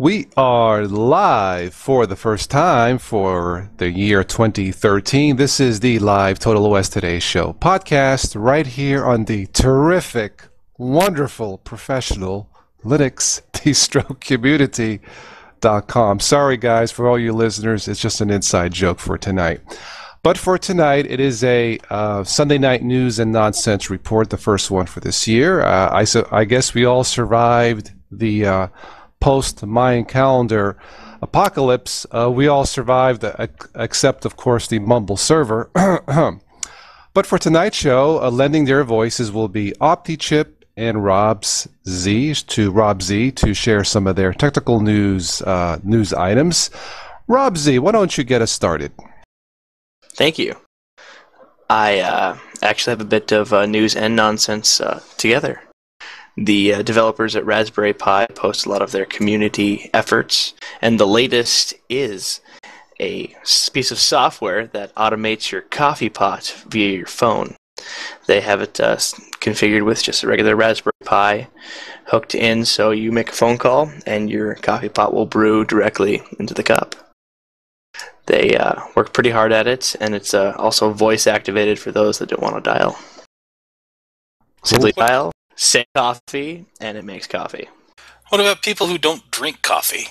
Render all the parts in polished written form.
We are live for the first time for the year 2013. This is the live Total OS Today show podcast right here on the terrific, wonderful, professional Linux distro community.com. Sorry guys, for all you listeners, it's just an inside joke for tonight. But for tonight, it is a Sunday night news and nonsense report, the first one for this year. I guess we all survived the post-Mayan calendar apocalypse. We all survived, except, of course, the Mumble server. But for tonight's show, lending their voices will be OptiChip and Rob Z to share some of their technical news items. Rob Z, why don't you get us started? Thank you. I actually have a bit of news and nonsense together. The developers at Raspberry Pi post a lot of their community efforts, and the latest is a piece of software that automates your coffee pot via your phone. They have it configured with just a regular Raspberry Pi hooked in, so you make a phone call and your coffee pot will brew directly into the cup. They work pretty hard at it, and it's also voice activated for those that don't want to dial. Simply dial, say coffee, and it makes coffee. What about people who don't drink coffee?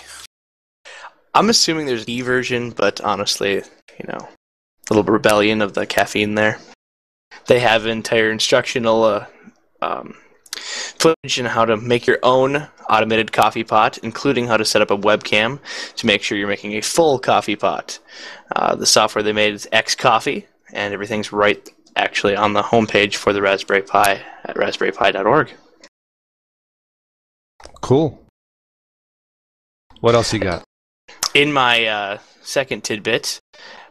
I'm assuming there's an E version, but honestly, a little rebellion of the caffeine there. They have entire instructional footage on how to make your own automated coffee pot, including how to set up a webcam to make sure you're making a full coffee pot. The software they made is xCoffee, and everything's right actually on the homepage for the Raspberry Pi at raspberrypi.org. Cool. What else you got? In my second tidbit,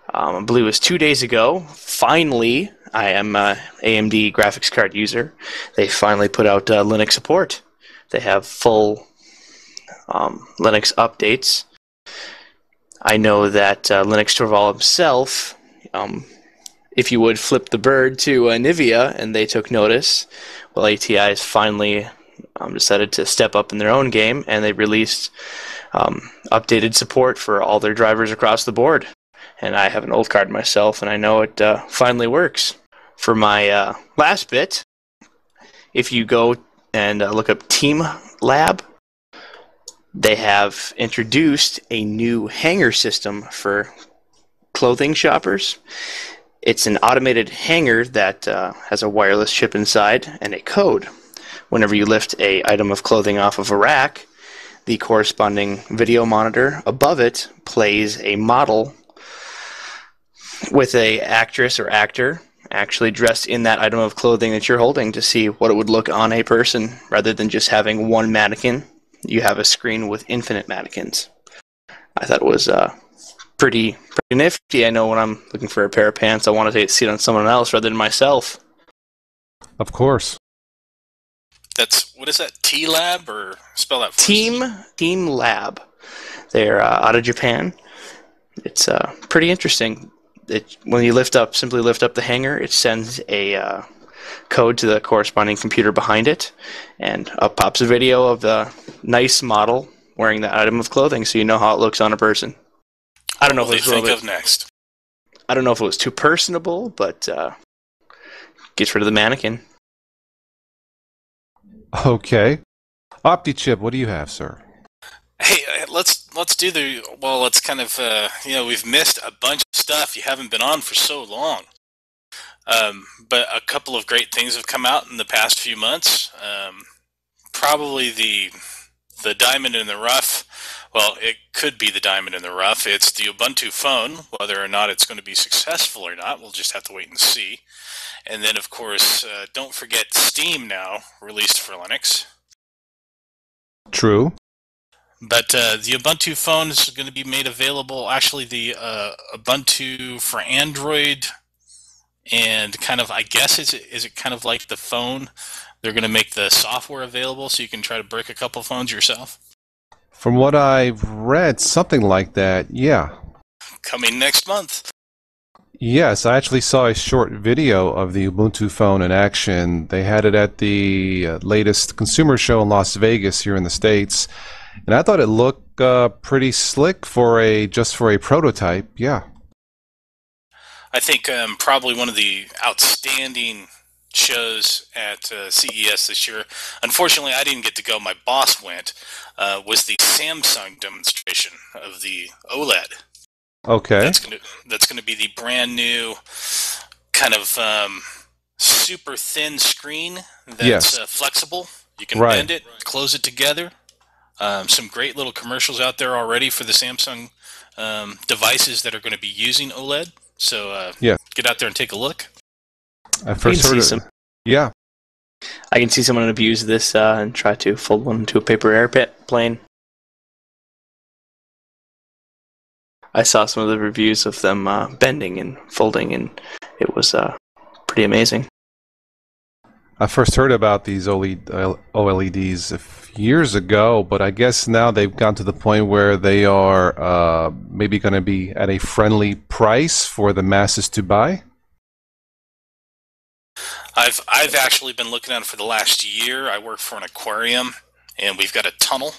I believe it was 2 days ago, finally, I am an AMD graphics card user. They finally put out Linux support. They have full Linux updates. I know that Linux Torvald himself, if you would flip the bird to Nivea, and they took notice. Well, ATI has finally decided to step up in their own game, and they released updated support for all their drivers across the board. And I have an old card myself, and I know it finally works. For my last bit, if you go and look up Team Lab, they have introduced a new hanger system for clothing shoppers. It's an automated hanger that has a wireless chip inside and a code. Whenever you lift an item of clothing off of a rack, the corresponding video monitor above it plays a model with an actress or actor actually dressed in that item of clothing that you're holding to see what it would look on a person. Rather than just having one mannequin, you have a screen with infinite mannequins. I thought it was pretty nifty. I know when I'm looking for a pair of pants, I want to see it on someone else rather than myself. Of course. What is that, T-Lab, or spell that for Team Lab. They're out of Japan. It's pretty interesting. When you simply lift up the hanger, it sends a code to the corresponding computer behind it, and up pops a video of the nice model wearing the item of clothing, so you know how it looks on a person. I don't know if of next. I don't know if it was too personable, but gets rid of the mannequin. Okay. OptiChip, what do you have, sir? Hey, let's do let's kind of, we've missed a bunch of stuff. You haven't been on for so long. But a couple of great things have come out in the past few months. Probably the diamond in the rough. Well, it could be the diamond in the rough. It's the Ubuntu phone. Whether or not it's going to be successful or not, we'll just have to wait and see. And then, of course, don't forget Steam now released for Linux. True. But the Ubuntu phone is going to be made available. Actually, the Ubuntu for Android, and kind of, I guess, is it kind of like the phone? They're going to make the software available so you can try to break a couple phones yourself. From what I've read, something like that, yeah. Coming next month. Yes, I actually saw a short video of the Ubuntu phone in action. They had it at the latest consumer show in Las Vegas here in the States. And I thought it looked pretty slick for a prototype. Yeah. I think probably one of the outstanding shows at CES this year. Unfortunately, I didn't get to go. My boss went. Was the Samsung demonstration of the OLED. Okay. That's gonna be the brand new kind of super thin screen that's flexible. You can bend it, close it together. Some great little commercials out there already for the Samsung devices that are going to be using OLED. So get out there and take a look. I first heard it. Yeah. I can see someone abuse this and try to fold one into a paper airplane. I saw some of the reviews of them bending and folding, and it was pretty amazing. I first heard about these OLEDs years ago, but I guess now they've gotten to the point where they are maybe going to be at a friendly price for the masses to buy. I've actually been looking at it for the last year. I work for an aquarium, and we've got a tunnel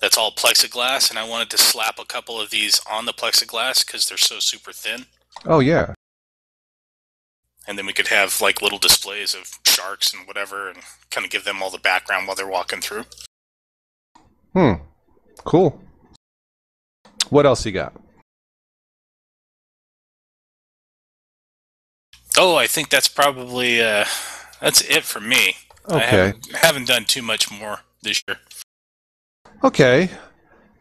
that's all plexiglass, and I wanted to slap a couple of these on the plexiglass because they're so super thin. Oh, yeah. And then we could have like little displays of sharks and whatever and kind of give them all the background while they're walking through. Cool. What else you got? Oh, I think that's probably that's it for me. Okay. I haven't done too much more this year. Okay.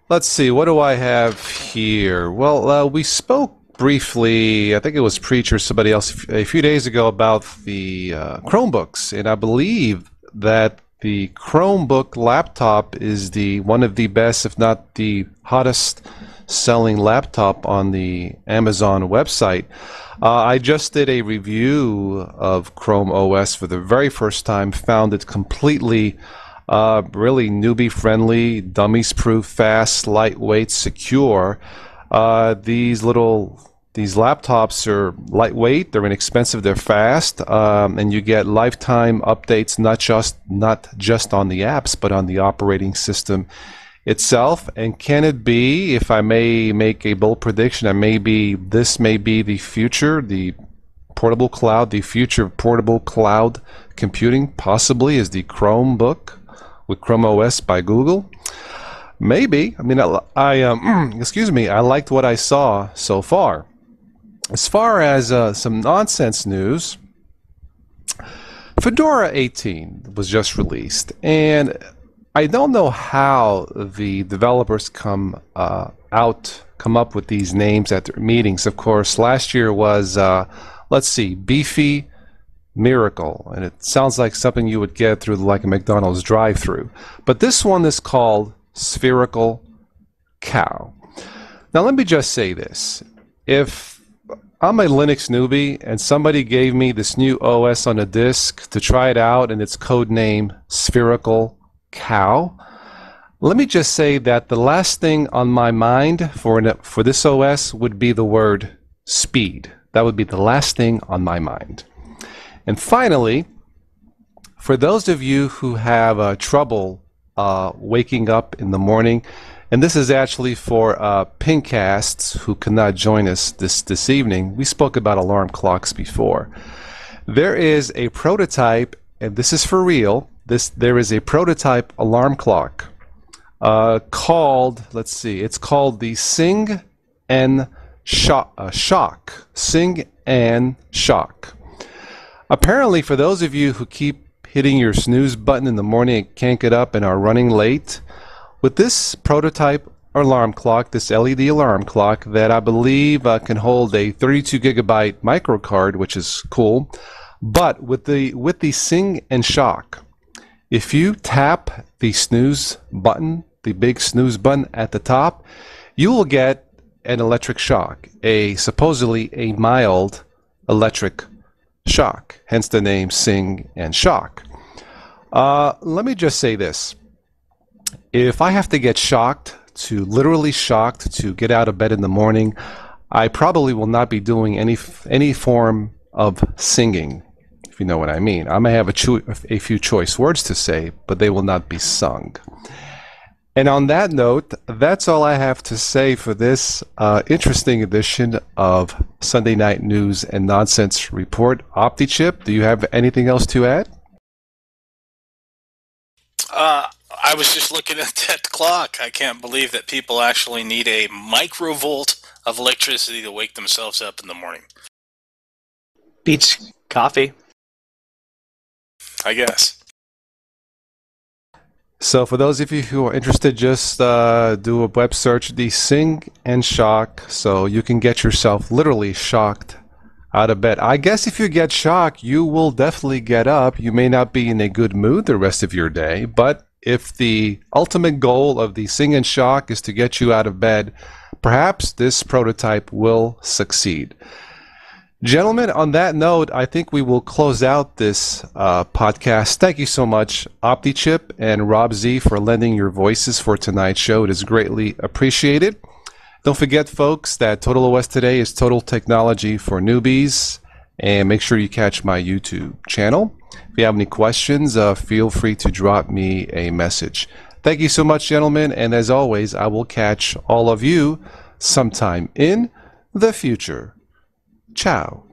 Let's see. What do I have here? Well, we spoke briefly, I think it was Preach or somebody else, a few days ago about the ChromeBooks, and I believe that the Chromebook laptop is one of the best, if not the hottest selling laptop on the Amazon website. I just did a review of Chrome OS for the very first time, found it completely really newbie friendly, dummies proof, fast, lightweight, secure. These laptops are lightweight, they're inexpensive, they're fast, and you get lifetime updates not just on the apps, but on the operating system itself. And can it be, if I may make a bold prediction, this may be the future, the portable cloud, the future of portable cloud computing, possibly, is the Chromebook with Chrome OS by Google? Maybe. I mean, excuse me, I liked what I saw so far. As far as some nonsense news, Fedora 18 was just released, and I don't know how the developers come up with these names at their meetings. Of course, last year was, Beefy Miracle, and it sounds like something you would get through like a McDonald's drive-thru. But this one is called Spherical Cow. Now, let me just say this. If I'm a Linux newbie and somebody gave me this new OS on a disk to try it out and its code name Spherical Cow, let me just say that the last thing on my mind for this OS would be the word speed. That would be the last thing on my mind. And finally, for those of you who have trouble waking up in the morning, and this is actually for Pinkcasts who cannot join us this evening. We spoke about alarm clocks before. There is a prototype, and this is for real. There is a prototype alarm clock called, it's called the Sing and Shock. Sing and Shock. Apparently, for those of you who keep hitting your snooze button in the morning and can't get up and are running late, with this prototype alarm clock, this LED alarm clock that I believe can hold a 32 gigabyte microcard, which is cool, but with the Sing and Shock, if you tap the snooze button, the big snooze button at the top, you will get an electric shock, supposedly a mild electric shock, hence the name Sing and Shock. Let me just say this. If I have to get literally shocked to get out of bed in the morning, I probably will not be doing any form of singing, if you know what I mean. I may have a few choice words to say, but they will not be sung. And on that note, that's all I have to say for this interesting edition of Sunday Night News and Nonsense Report. OptiChip, do you have anything else to add? I was just looking at that clock. I can't believe that people actually need a microvolt of electricity to wake themselves up in the morning. Beats coffee. I guess. So for those of you who are interested, just do a web search, the Sing and Shock, so you can get yourself literally shocked out of bed. I guess if you get shocked, you will definitely get up. You may not be in a good mood the rest of your day, but if the ultimate goal of the Sing and Shock is to get you out of bed, perhaps this prototype will succeed. Gentlemen, on that note, I think we will close out this podcast. Thank you so much, OptiChip and Rob Z, for lending your voices for tonight's show. It is greatly appreciated. Don't forget, folks, that Total OS Today is total technology for newbies. And make sure you catch my YouTube channel. If you have any questions, feel free to drop me a message. Thank you so much, gentlemen. And as always, I will catch all of you sometime in the future. Ciao.